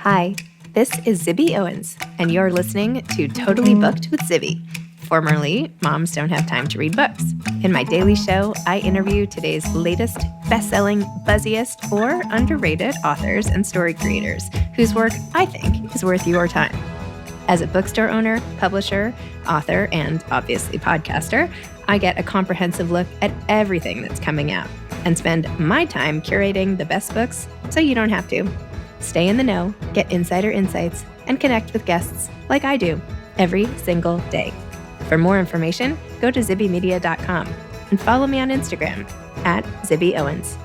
Hi, this is Zibby Owens, and you're listening to Totally Booked with Zibby, formerly Moms Don't Have Time to Read Books. In my daily show, I interview today's latest best-selling, buzziest, or underrated authors and story creators whose work I think is worth your time. As a bookstore owner, publisher, author, and obviously podcaster, I get a comprehensive look at everything that's coming out and spend my time curating the best books so you don't have to. Stay in the know, get insider insights, and connect with guests like I do every single day. For more information, go to zibbymedia.com and follow me on Instagram at Zibby Owens.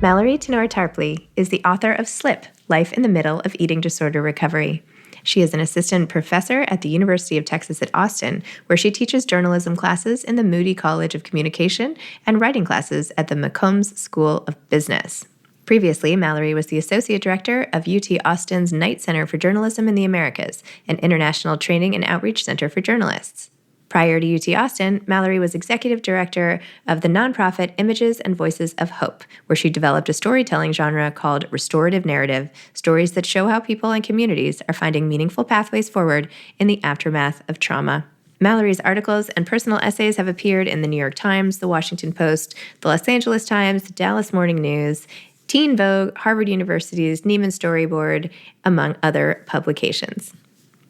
Mallary Tenore Tarpley is the author of Slip, Life in the Middle of Eating Disorder Recovery. She is an assistant professor at the University of Texas at Austin, where she teaches journalism classes in the Moody College of Communication and writing classes at the McCombs School of Business. Previously, Mallary was the associate director of UT Austin's Knight Center for Journalism in the Americas, an international training and outreach center for journalists. Prior to UT Austin, Mallary was executive director of the nonprofit Images and Voices of Hope, where she developed a storytelling genre called restorative narrative, stories that show how people and communities are finding meaningful pathways forward in the aftermath of trauma. Mallary's articles and personal essays have appeared in the New York Times, the Washington Post, the Los Angeles Times, the Dallas Morning News, Teen Vogue, Harvard University's Neiman Storyboard, among other publications.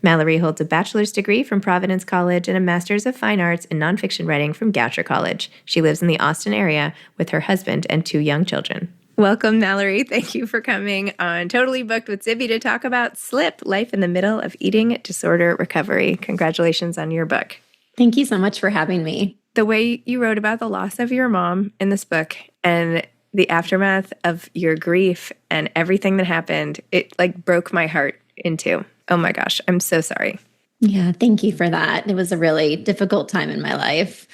Mallary holds a bachelor's degree from Providence College and a master's of fine arts in nonfiction writing from Goucher College. She lives in the Austin area with her husband and 2 young children. Welcome, Mallary. Thank you for coming on Totally Booked with Zibby to talk about Slip, Life in the Middle of Eating Disorder Recovery. Congratulations on your book. Thank you so much for having me. The way you wrote about the loss of your mom in this book and the aftermath of your grief and everything that happened, it broke my heart in 2. Oh my gosh, I'm so sorry. Yeah, thank you for that. It was a really difficult time in my life.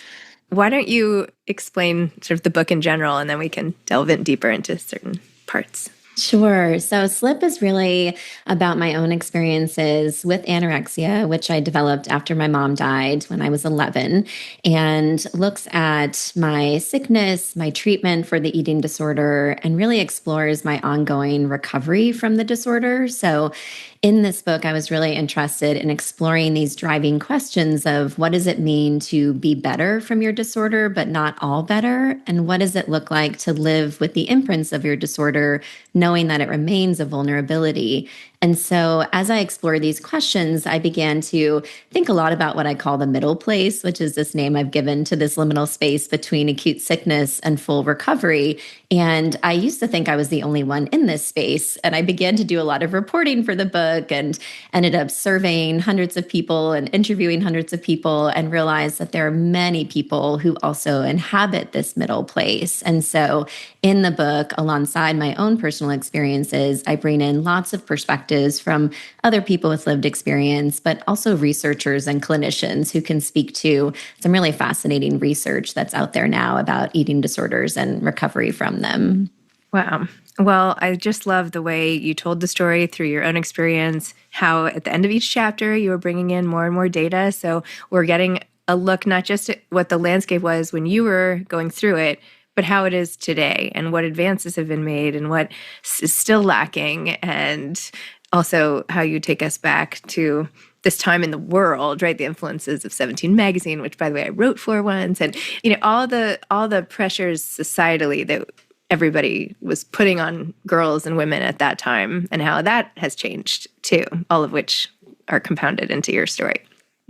Why don't you explain sort of the book in general, and then we can delve in deeper into certain parts. Sure. So Slip is really about my own experiences with anorexia, which I developed after my mom died when I was 11, and looks at my sickness, my treatment for the eating disorder, and really explores my ongoing recovery from the disorder. So in this book, I was really interested in exploring these driving questions of what does it mean to be better from your disorder, but not all better? And what does it look like to live with the imprints of your disorder, knowing that it remains a vulnerability? And so as I explored these questions, I began to think a lot about what I call the middle place, which is this name I've given to this liminal space between acute sickness and full recovery. And I used to think I was the only one in this space. And I began to do a lot of reporting for the book and ended up surveying hundreds of people and interviewing hundreds of people and realized that there are many people who also inhabit this middle place. And so in the book, alongside my own personal experiences, I bring in lots of perspectives from other people with lived experience, but also researchers and clinicians who can speak to some really fascinating research that's out there now about eating disorders and recovery from them. Wow. Well, I just love the way you told the story through your own experience, how at the end of each chapter, you were bringing in more and more data. So we're getting a look not just at what the landscape was when you were going through it, but how it is today and what advances have been made and what is still lacking, and also how you take us back to this time in the world, right? The influences of 17 magazine, which by the way, I wrote for once, and all the pressures societally that everybody was putting on girls and women at that time, and how that has changed too, all of which are compounded into your story.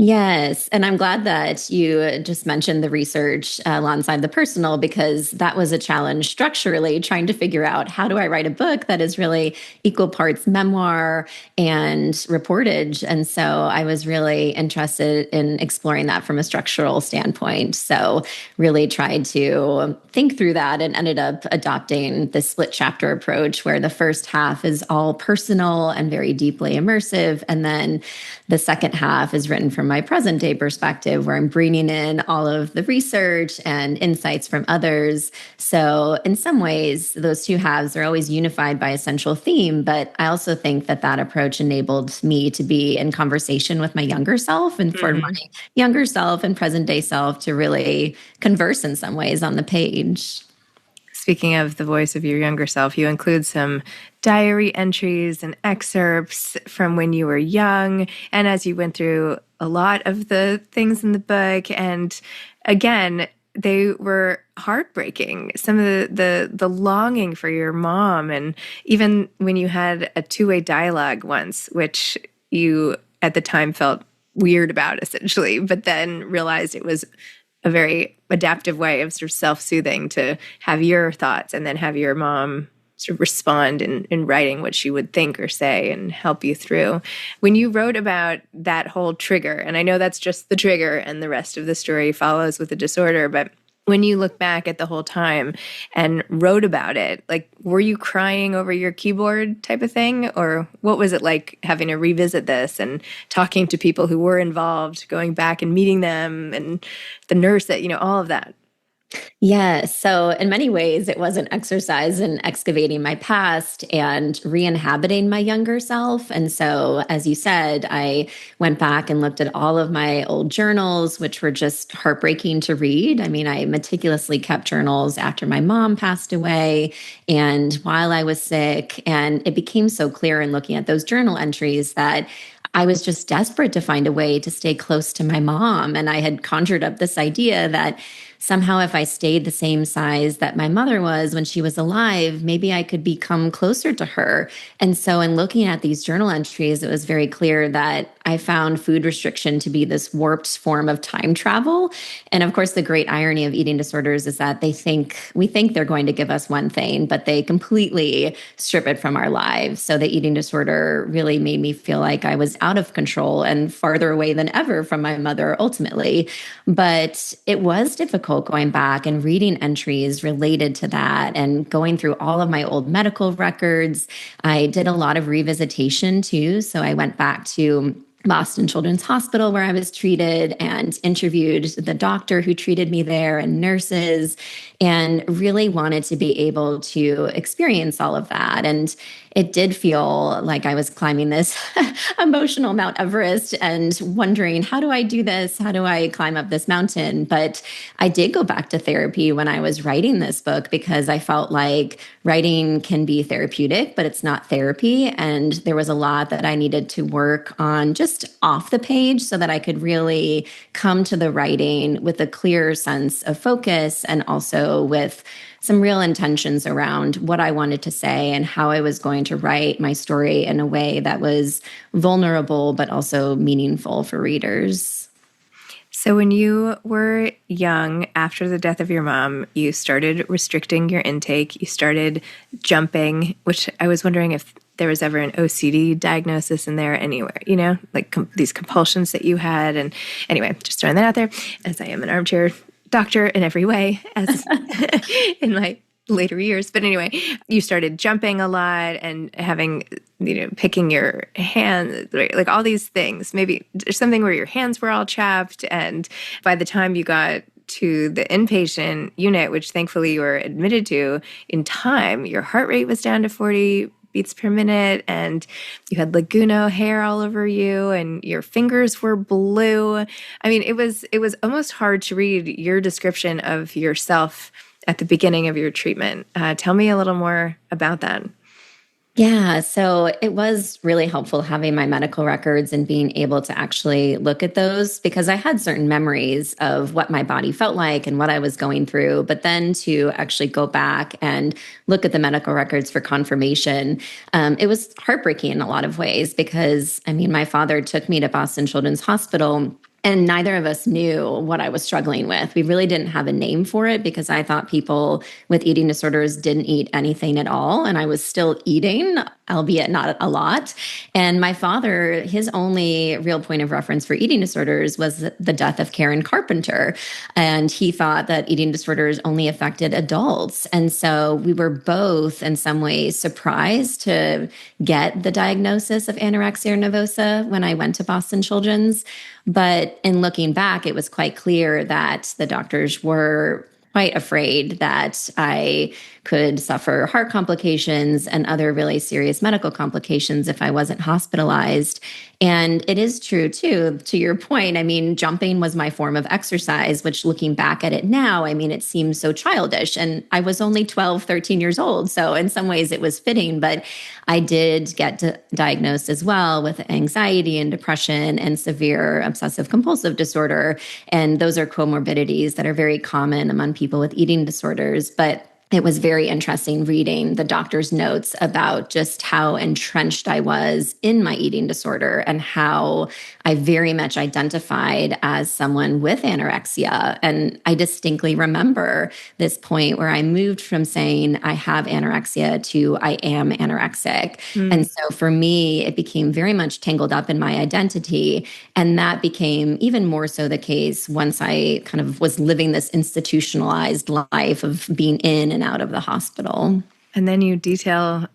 Yes. And I'm glad that you just mentioned the research alongside the personal, because that was a challenge structurally, trying to figure out how do I write a book that is really equal parts memoir and reportage. And so I was really interested in exploring that from a structural standpoint. So really tried to think through that and ended up adopting the split chapter approach, where the first half is all personal and very deeply immersive. And then the second half is written from my present day perspective, where I'm bringing in all of the research and insights from others. So in some ways, those 2 halves are always unified by a central theme. But I also think that that approach enabled me to be in conversation with my younger self, and for my younger self and present day self to really converse in some ways on the page. Speaking of the voice of your younger self, you include some diary entries and excerpts from when you were young and as you went through a lot of the things in the book. And again, they were heartbreaking. Some of the longing for your mom, and even when you had a two-way dialogue once, which you at the time felt weird about, essentially, but then realized it was a very adaptive way of sort of self-soothing to have your thoughts and then have your mom sort of respond in writing what she would think or say and help you through. When you wrote about that whole trigger, and I know that's just the trigger and the rest of the story follows with the disorder, but when you look back at the whole time and wrote about it, like, were you crying over your keyboard type of thing? Or what was it like having to revisit this and talking to people who were involved, going back and meeting them and the nurse that, all of that? Yeah. So, in many ways, it was an exercise in excavating my past and re inhabiting my younger self. And so, as you said, I went back and looked at all of my old journals, which were just heartbreaking to read. I mean, I meticulously kept journals after my mom passed away and while I was sick. And it became so clear in looking at those journal entries that I was just desperate to find a way to stay close to my mom. And I had conjured up this idea that somehow, if I stayed the same size that my mother was when she was alive, maybe I could become closer to her. And so, in looking at these journal entries, it was very clear that I found food restriction to be this warped form of time travel. And of course, the great irony of eating disorders is that we think they're going to give us one thing, but they completely strip it from our lives. So the eating disorder really made me feel like I was out of control and farther away than ever from my mother ultimately. But it was difficult going back and reading entries related to that and going through all of my old medical records. I did a lot of revisitation too. So I went back to Boston Children's Hospital where I was treated and interviewed the doctor who treated me there and nurses, and really wanted to be able to experience all of that. And it did feel like I was climbing this emotional Mount Everest and wondering, how do I do this? How do I climb up this mountain? But I did go back to therapy when I was writing this book because I felt like writing can be therapeutic, but it's not therapy. And there was a lot that I needed to work on just off the page so that I could really come to the writing with a clear sense of focus and also with some real intentions around what I wanted to say and how I was going to write my story in a way that was vulnerable, but also meaningful for readers. So when you were young, after the death of your mom, you started restricting your intake. You started jumping, which I was wondering if there was ever an OCD diagnosis in there anywhere, like these compulsions that you had. And anyway, just throwing that out there, as I am an armchair doctor in every way, as in my later years. But anyway, you started jumping a lot and having, picking your hands, like all these things. Maybe there's something where your hands were all chapped. And by the time you got to the inpatient unit, which thankfully you were admitted to in time, your heart rate was down to 40 beats per minute, and you had Laguna hair all over you, and your fingers were blue. I mean, it was almost hard to read your description of yourself at the beginning of your treatment. Tell me a little more about that. Yeah, so it was really helpful having my medical records and being able to actually look at those because I had certain memories of what my body felt like and what I was going through. But then to actually go back and look at the medical records for confirmation, it was heartbreaking in a lot of ways because, my father took me to Boston Children's Hospital. And neither of us knew what I was struggling with. We really didn't have a name for it because I thought people with eating disorders didn't eat anything at all. And I was still eating, albeit not a lot. And my father, his only real point of reference for eating disorders was the death of Karen Carpenter. And he thought that eating disorders only affected adults. And so we were both in some ways surprised to get the diagnosis of anorexia nervosa when I went to Boston Children's. But in looking back, it was quite clear that the doctors were quite afraid that I could suffer heart complications and other really serious medical complications if I wasn't hospitalized. And it is true, too, to your point. I mean, jumping was my form of exercise, which looking back at it now, I mean, it seems so childish. And I was only 12, 13 years old. So in some ways it was fitting, but I did get diagnosed as well with anxiety and depression and severe obsessive compulsive disorder. And those are comorbidities that are very common among people with eating disorders. But it was very interesting reading the doctor's notes about just how entrenched I was in my eating disorder and how I very much identified as someone with anorexia. And I distinctly remember this point where I moved from saying I have anorexia to I am anorexic. And so for me, it became very much tangled up in my identity. And that became even more so the case once I kind of was living this institutionalized life of being in and out of the hospital. And then you detail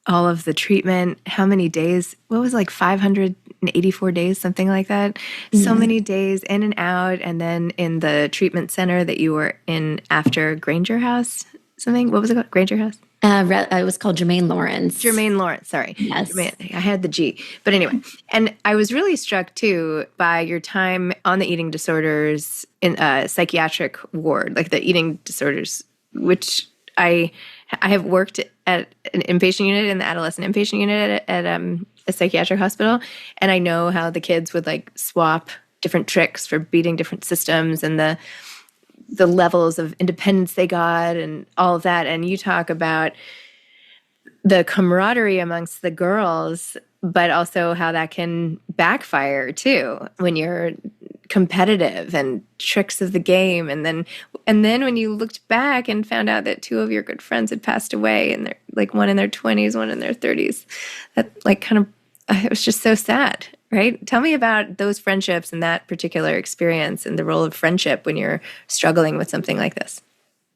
all of the treatment, how many days, what was it, like 584 days, something like that? So many days in and out, and then in the treatment center that you were in after Granger House, something, what was it called? Granger House? It was called Jermaine Lawrence. Jermaine Lawrence, sorry. Yes. I had the G. But anyway, and I was really struck too by your time on the eating disorders in a psychiatric ward, like the eating disorders, which I have worked at an inpatient unit in the adolescent inpatient unit at a psychiatric hospital, and I know how the kids would like swap different tricks for beating different systems and the levels of independence they got and all of that. And you talk about the camaraderie amongst the girls, but also how that can backfire too when you're competitive and tricks of the game. And then when you looked back and found out that two of your good friends had passed away, and they're like one in their 20s, one in their 30s, that like kind of, it was just so sad, right? Tell me about those friendships and that particular experience and the role of friendship when you're struggling with something like this.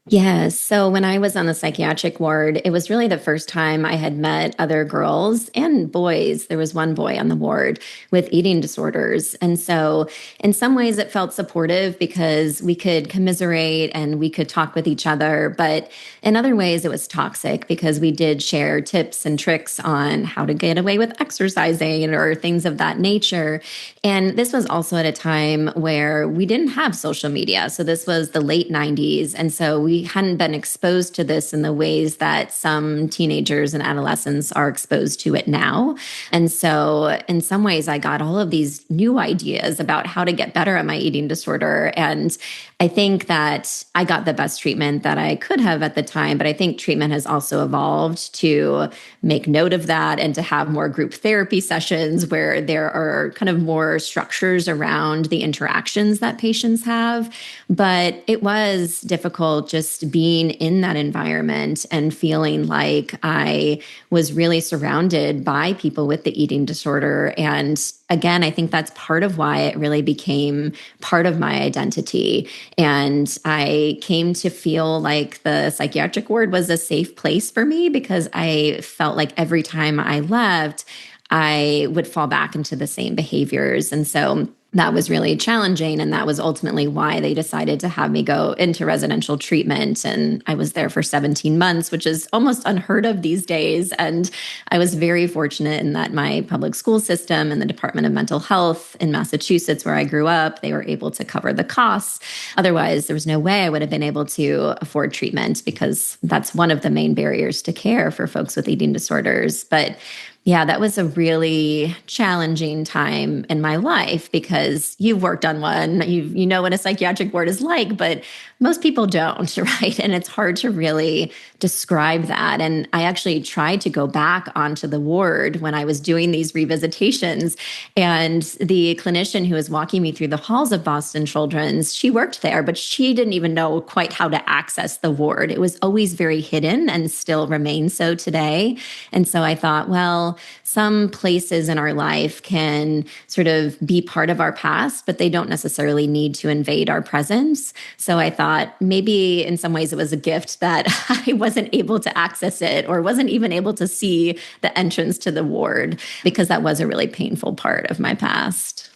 Yes. So when I was on the psychiatric ward, it was really the first time I had met other girls and boys. There was one boy on the ward with eating disorders. And so in some ways it felt supportive because we could commiserate and we could talk with each other. But in other ways it was toxic because we did share tips and tricks on how to get away with exercising or things of that nature. And this was also at a time where we didn't have social media. So this was the late 90s. And so we hadn't been exposed to this in the ways that some teenagers and adolescents are exposed to it now. And so in some ways, I got all of these new ideas about how to get better at my eating disorder. And I think that I got the best treatment that I could have at the time, but I think treatment has also evolved to make note of that and to have more group therapy sessions where there are kind of more structures around the interactions that patients have. But it was difficult just being in that environment and feeling like I was really surrounded by people with the eating disorder. And again, I think that's part of why it really became part of my identity. And I came to feel like the psychiatric ward was a safe place for me because I felt like every time I left, I would fall back into the same behaviors. And so that was really challenging. And that was ultimately why they decided to have me go into residential treatment. And I was there for 17 months, which is almost unheard of these days. And I was very fortunate in that my public school system and the Department of Mental Health in Massachusetts, where I grew up, they were able to cover the costs. Otherwise, there was no way I would have been able to afford treatment because that's one of the main barriers to care for folks with eating disorders. But yeah, that was a really challenging time in my life because you've worked on one, you know what a psychiatric ward is like, but most people don't, right? And it's hard to really describe that. And I actually tried to go back onto the ward when I was doing these revisitations. And the clinician who was walking me through the halls of Boston Children's, she worked there, but she didn't even know quite how to access the ward. It was always very hidden and still remains so today. And so I thought, well, some places in our life can sort of be part of our past, but they don't necessarily need to invade our presence. So I thought maybe in some ways it was a gift that I wasn't able to access it or wasn't even able to see the entrance to the ward because that was a really painful part of my past.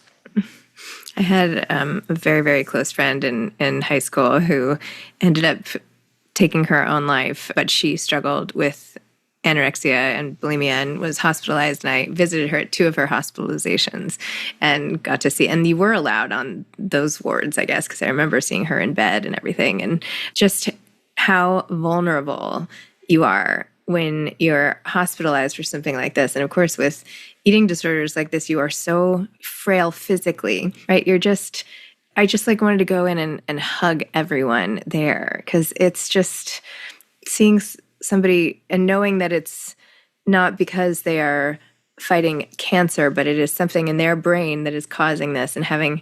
I had a very, very close friend in high school who ended up taking her own life, but she struggled with anorexia and bulimia and was hospitalized. And I visited her at 2 of her hospitalizations and got to see, and you were allowed on those wards, I guess, because I remember seeing her in bed and everything, and just how vulnerable you are when you're hospitalized for something like this. And of course, with eating disorders like this, you are so frail physically, right? I just like wanted to go in and hug everyone there, because it's just seeing somebody and knowing that it's not because they are fighting cancer, but it is something in their brain that is causing this, and having,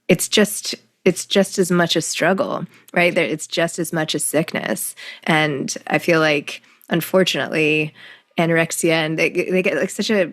it's just as much a struggle, right? It's just as much a sickness. And I feel like, unfortunately, anorexia, and they get like such a,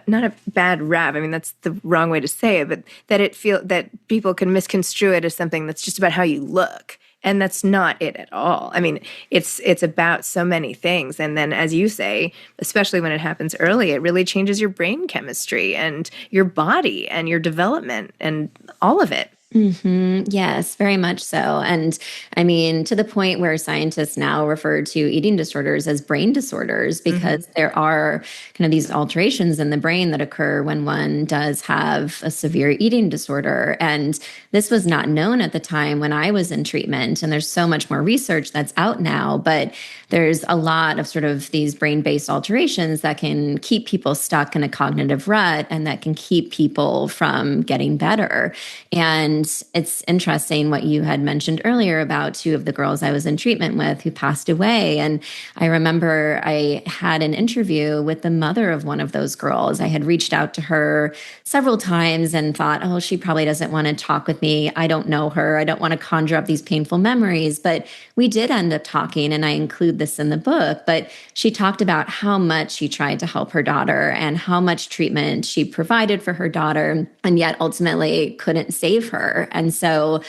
not a bad rap. I mean, that's the wrong way to say it, but that people can misconstrue it as something that's just about how you look. And that's not it at all. I mean, it's about so many things. And then, as you say, especially when it happens early, it really changes your brain chemistry and your body and your development and all of it. Yes, very much so. And I mean, to the point where scientists now refer to eating disorders as brain disorders, because there are kind of these alterations in the brain that occur when one does have a severe eating disorder. And this was not known at the time when I was in treatment. And there's so much more research that's out now, but there's a lot of sort of these brain-based alterations that can keep people stuck in a cognitive rut and that can keep people from getting better. And it's interesting what you had mentioned earlier about 2 of the girls I was in treatment with who passed away. And I remember I had an interview with the mother of one of those girls. I had reached out to her several times and thought, oh, she probably doesn't want to talk with me. I don't know her. I don't want to conjure up these painful memories. But we did end up talking, and I include this in the book. But she talked about how much she tried to help her daughter and how much treatment she provided for her daughter, and yet ultimately couldn't save her. And so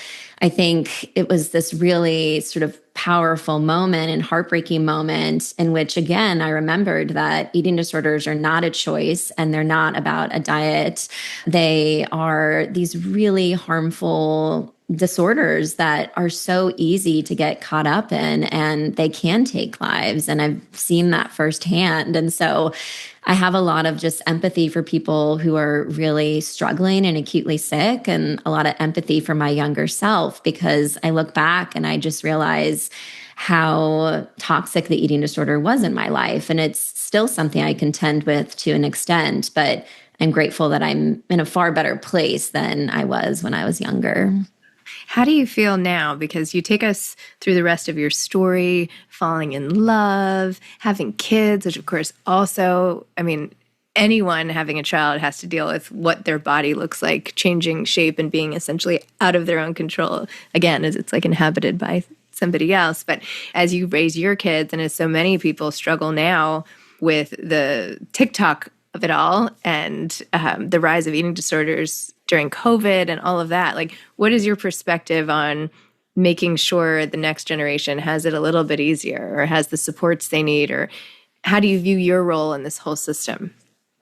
I think it was this really sort of powerful moment and heartbreaking moment in which, again, I remembered that eating disorders are not a choice and they're not about a diet. They are these really harmful disorders that are so easy to get caught up in, and they can take lives. And I've seen that firsthand. And so I have a lot of just empathy for people who are really struggling and acutely sick, and a lot of empathy for my younger self, because I look back and I just realize how toxic the eating disorder was in my life. And it's still something I contend with to an extent, but I'm grateful that I'm in a far better place than I was when I was younger. How do you feel now? Because you take us through the rest of your story, falling in love, having kids, which of course also, I mean, anyone having a child has to deal with what their body looks like, changing shape and being essentially out of their own control, again, as it's like inhabited by somebody else. But as you raise your kids, and as so many people struggle now with the TikTok of it all, and the rise of eating disorders during COVID and all of that, like, what is your perspective on making sure the next generation has it a little bit easier or has the supports they need? Or how do you view your role in this whole system?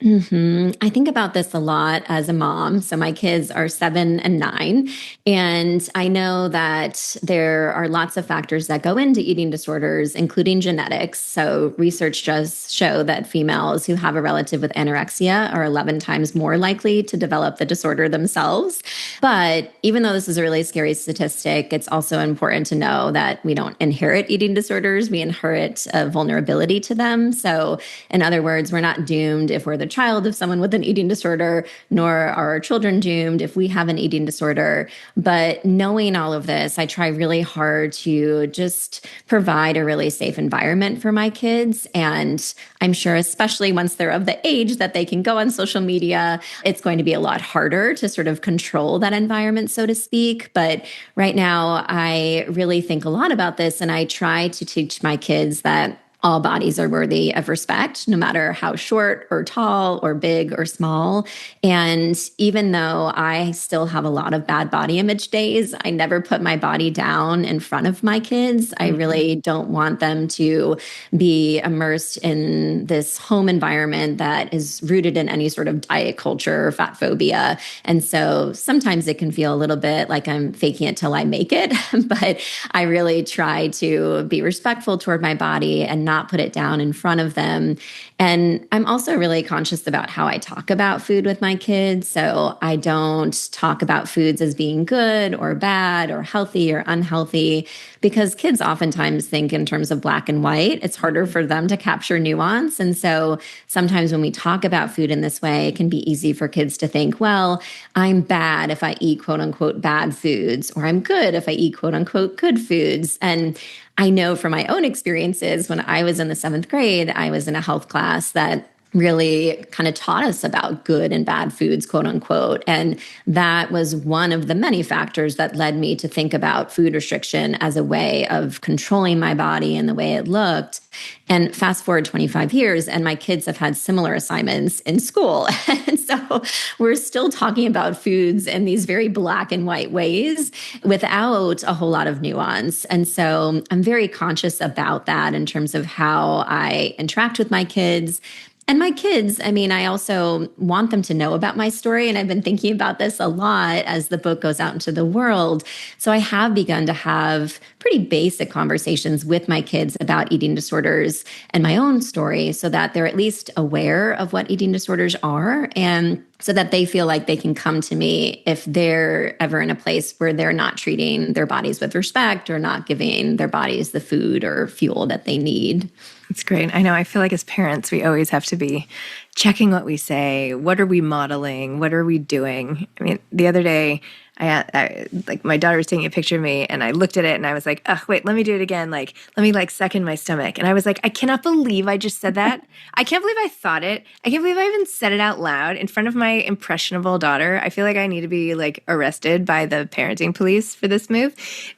I think about this a lot as a mom. So my kids are 7 and 9. And I know that there are lots of factors that go into eating disorders, including genetics. So research does show that females who have a relative with anorexia are 11 times more likely to develop the disorder themselves. But even though this is a really scary statistic, it's also important to know that we don't inherit eating disorders. We inherit a vulnerability to them. So in other words, we're not doomed if we're the child of someone with an eating disorder, nor are our children doomed if we have an eating disorder. But knowing all of this, I try really hard to just provide a really safe environment for my kids. And I'm sure, especially once they're of the age that they can go on social media, it's going to be a lot harder to sort of control that environment, so to speak. But right now, I really think a lot about this, and I try to teach my kids that all bodies are worthy of respect, no matter how short or tall or big or small. And even though I still have a lot of bad body image days, I never put my body down in front of my kids. I really don't want them to be immersed in this home environment that is rooted in any sort of diet culture or fat phobia. And so sometimes it can feel a little bit like I'm faking it till I make it. But I really try to be respectful toward my body and not put it down in front of them. And I'm also really conscious about how I talk about food with my kids. So I don't talk about foods as being good or bad or healthy or unhealthy, because kids oftentimes think in terms of black and white. It's harder for them to capture nuance. And so sometimes when we talk about food in this way, it can be easy for kids to think, well, I'm bad if I eat quote unquote bad foods, or I'm good if I eat quote unquote good foods. And I know from my own experiences, when I was in the 7th grade, I was in a health class that really kind of taught us about good and bad foods, quote unquote. And that was one of the many factors that led me to think about food restriction as a way of controlling my body and the way it looked. And fast forward 25 years, and my kids have had similar assignments in school. And so we're still talking about foods in these very black and white ways without a whole lot of nuance. And so I'm very conscious about that in terms of how I interact with my kids. And my kids, I mean, I also want them to know about my story. And I've been thinking about this a lot as the book goes out into the world. So I have begun to have pretty basic conversations with my kids about eating disorders and my own story, so that they're at least aware of what eating disorders are, and so that they feel like they can come to me if they're ever in a place where they're not treating their bodies with respect or not giving their bodies the food or fuel that they need. That's great. I know. I feel like as parents, we always have to be checking what we say. What are we modeling? What are we doing? I mean, the other day, I like my daughter was taking a picture of me, and I looked at it and I was like, oh, wait, let me do it again. Like, let me like suck in my stomach. And I was like, I cannot believe I just said that. I can't believe I thought it. I can't believe I even said it out loud in front of my impressionable daughter. I feel like I need to be like arrested by the parenting police for this move,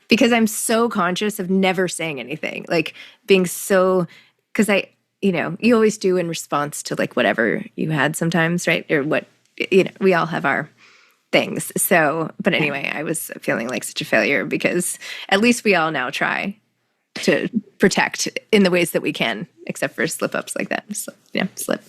because I'm so conscious of never saying anything, like being so, because you always do in response to like whatever you had sometimes, right? Or what, we all have our things. So, but anyway, I was feeling like such a failure, because at least we all now try to protect in the ways that we can, except for slip-ups like that. So, yeah, slip.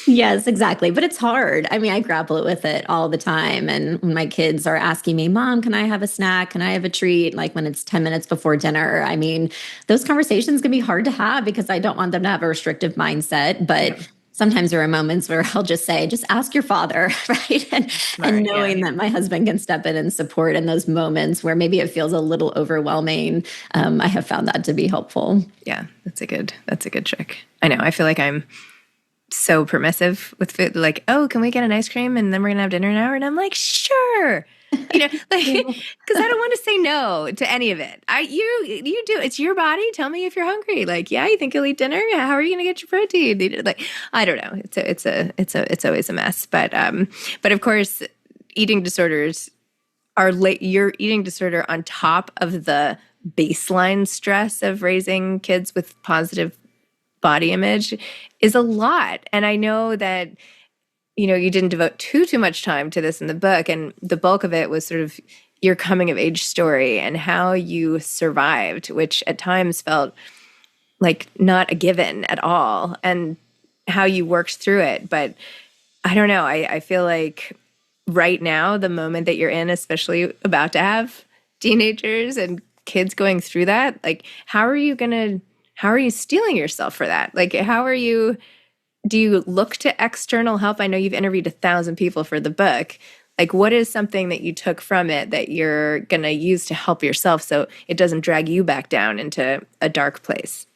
Yes, exactly. But it's hard. I mean, I grapple with it all the time. And when my kids are asking me, Mom, can I have a snack? Can I have a treat? Like when it's 10 minutes before dinner, I mean, those conversations can be hard to have, because I don't want them to have a restrictive mindset. But sometimes there are moments where I'll just say, just ask your father, right? And knowing that my husband can step in and support in those moments where maybe it feels a little overwhelming, I have found that to be helpful. Yeah, that's a good trick. I know. I feel like I'm so permissive with food. Like, oh, can we get an ice cream and then we're gonna have dinner now? And I'm like, sure. Like, because I don't want to say no to any of it. You do. It's your body. Tell me if you're hungry. Like, yeah, you think you'll eat dinner? How are you going to get your protein? Like, I don't know. It's always a mess. But of course, eating disorders are your eating disorder on top of the baseline stress of raising kids with positive body image is a lot. And I know that you didn't devote too much time to this in the book, and the bulk of it was sort of your coming of age story and how you survived, which at times felt like not a given at all, and how you worked through it. But I don't know. I feel like right now, the moment that you're in, especially about to have teenagers and kids going through that, like, how are you steeling yourself for that? Like, do you look to external help? I know you've interviewed 1,000 people for the book. Like, what is something that you took from it that you're going to use to help yourself so it doesn't drag you back down into a dark place?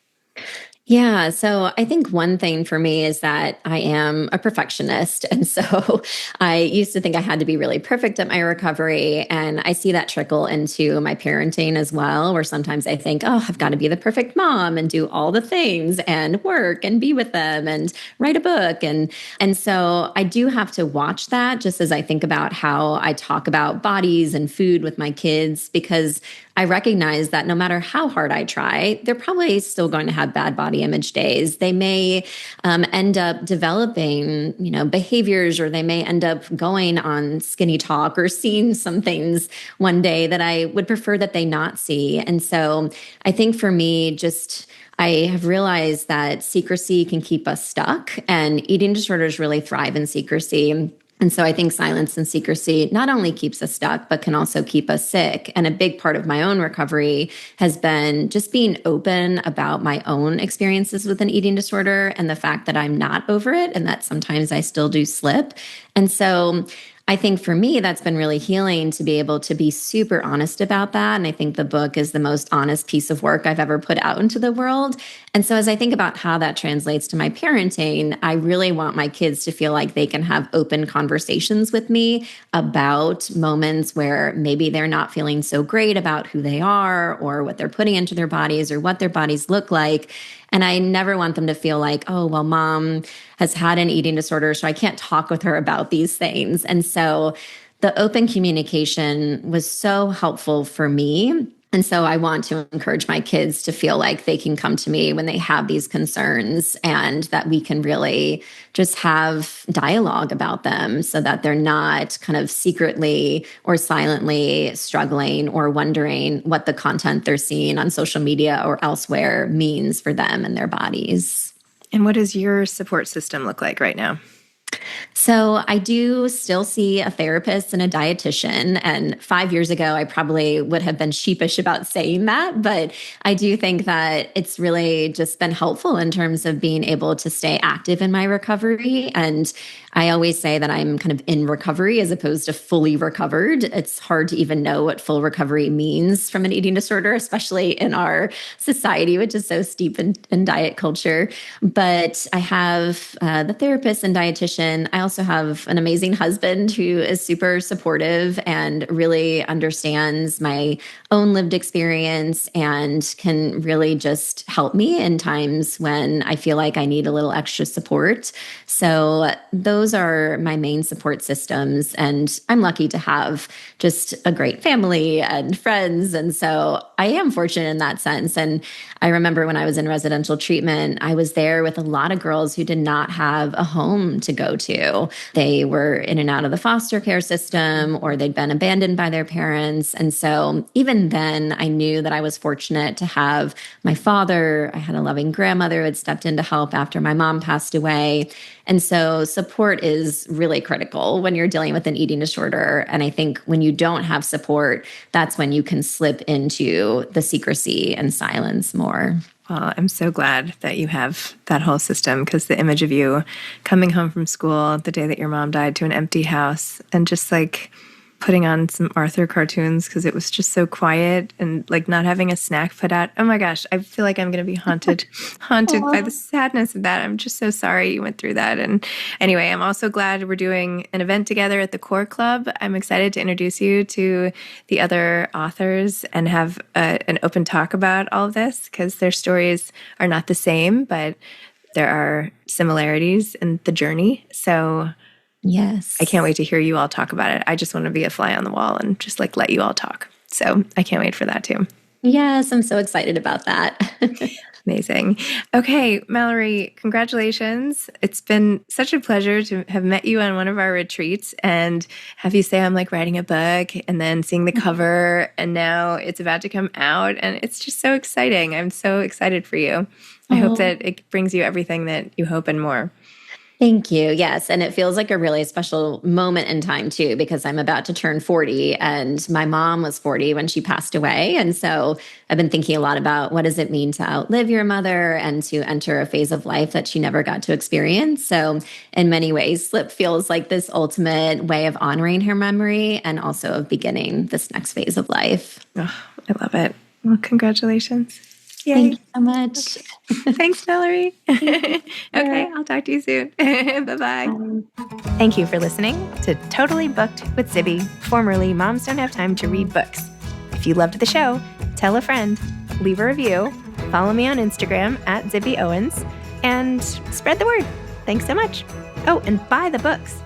Yeah. So I think one thing for me is that I am a perfectionist. And so I used to think I had to be really perfect at my recovery. And I see that trickle into my parenting as well, where sometimes I think, oh, I've got to be the perfect mom and do all the things and work and be with them and write a book. And so I do have to watch that, just as I think about how I talk about bodies and food with my kids, because I recognize that no matter how hard I try, they're probably still going to have bad body body image days. They may end up developing, behaviors, or they may end up going on skinny talk or seeing some things one day that I would prefer that they not see. And so I think for me, I have realized that secrecy can keep us stuck, and eating disorders really thrive in secrecy. And so I think silence and secrecy not only keeps us stuck, but can also keep us sick. And a big part of my own recovery has been just being open about my own experiences with an eating disorder and the fact that I'm not over it and that sometimes I still do slip. And so I think for me, that's been really healing to be able to be super honest about that. And I think the book is the most honest piece of work I've ever put out into the world. And so as I think about how that translates to my parenting, I really want my kids to feel like they can have open conversations with me about moments where maybe they're not feeling so great about who they are or what they're putting into their bodies or what their bodies look like. And I never want them to feel like, oh, well, mom has had an eating disorder, so I can't talk with her about these things. And so the open communication was so helpful for me. And so I want to encourage my kids to feel like they can come to me when they have these concerns and that we can really just have dialogue about them so that they're not kind of secretly or silently struggling or wondering what the content they're seeing on social media or elsewhere means for them and their bodies. And what does your support system look like right now? So I do still see a therapist and a dietitian. And 5 years ago, I probably would have been sheepish about saying that. But I do think that it's really just been helpful in terms of being able to stay active in my recovery. And I always say that I'm kind of in recovery as opposed to fully recovered. It's hard to even know what full recovery means from an eating disorder, especially in our society, which is so steep in diet culture. But I have the therapist and dietitian. I also have an amazing husband who is super supportive and really understands my own lived experience and can really just help me in times when I feel like I need a little extra support. So those are my main support systems. And I'm lucky to have just a great family and friends. And so I am fortunate in that sense. And I remember when I was in residential treatment, I was there with a lot of girls who did not have a home to go to. They were in and out of the foster care system, or they'd been abandoned by their parents. And so even then, I knew that I was fortunate to have my father. I had a loving grandmother who had stepped in to help after my mom passed away. And so support is really critical when you're dealing with an eating disorder. And I think when you don't have support, that's when you can slip into the secrecy and silence more. Well, I'm so glad that you have that whole system, because the image of you coming home from school the day that your mom died to an empty house and just like putting on some Arthur cartoons because it was just so quiet and like not having a snack put out. Oh my gosh, I feel like I'm going to be haunted by the sadness of that. I'm just so sorry you went through that. And anyway, I'm also glad we're doing an event together at the Core Club. I'm excited to introduce you to the other authors and have an open talk about all of this, because their stories are not the same, but there are similarities in the journey. So yes, I can't wait to hear you all talk about it. I just want to be a fly on the wall and just like let you all talk. So I can't wait for that too. Yes, I'm so excited about that. Amazing. Okay, Mallary, congratulations. It's been such a pleasure to have met you on one of our retreats and have you say I'm like writing a book and then seeing the cover, and now it's about to come out, and it's just so exciting. I'm so excited for you. I hope that it brings you everything that you hope and more. Thank you. Yes. And it feels like a really special moment in time too, because I'm about to turn 40 and my mom was 40 when she passed away. And so I've been thinking a lot about what does it mean to outlive your mother and to enter a phase of life that she never got to experience. So in many ways, Slip feels like this ultimate way of honoring her memory and also of beginning this next phase of life. Oh, I love it. Well, congratulations. Yay. Thank you so much. Okay. Thanks, Mallary. Okay, I'll talk to you soon. Bye-bye. Thank you for listening to Totally Booked with Zibby, formerly Moms Don't Have Time to Read Books. If you loved the show, tell a friend, leave a review, follow me on Instagram at Zibby Owens, and spread the word. Thanks so much. Oh, and buy the books.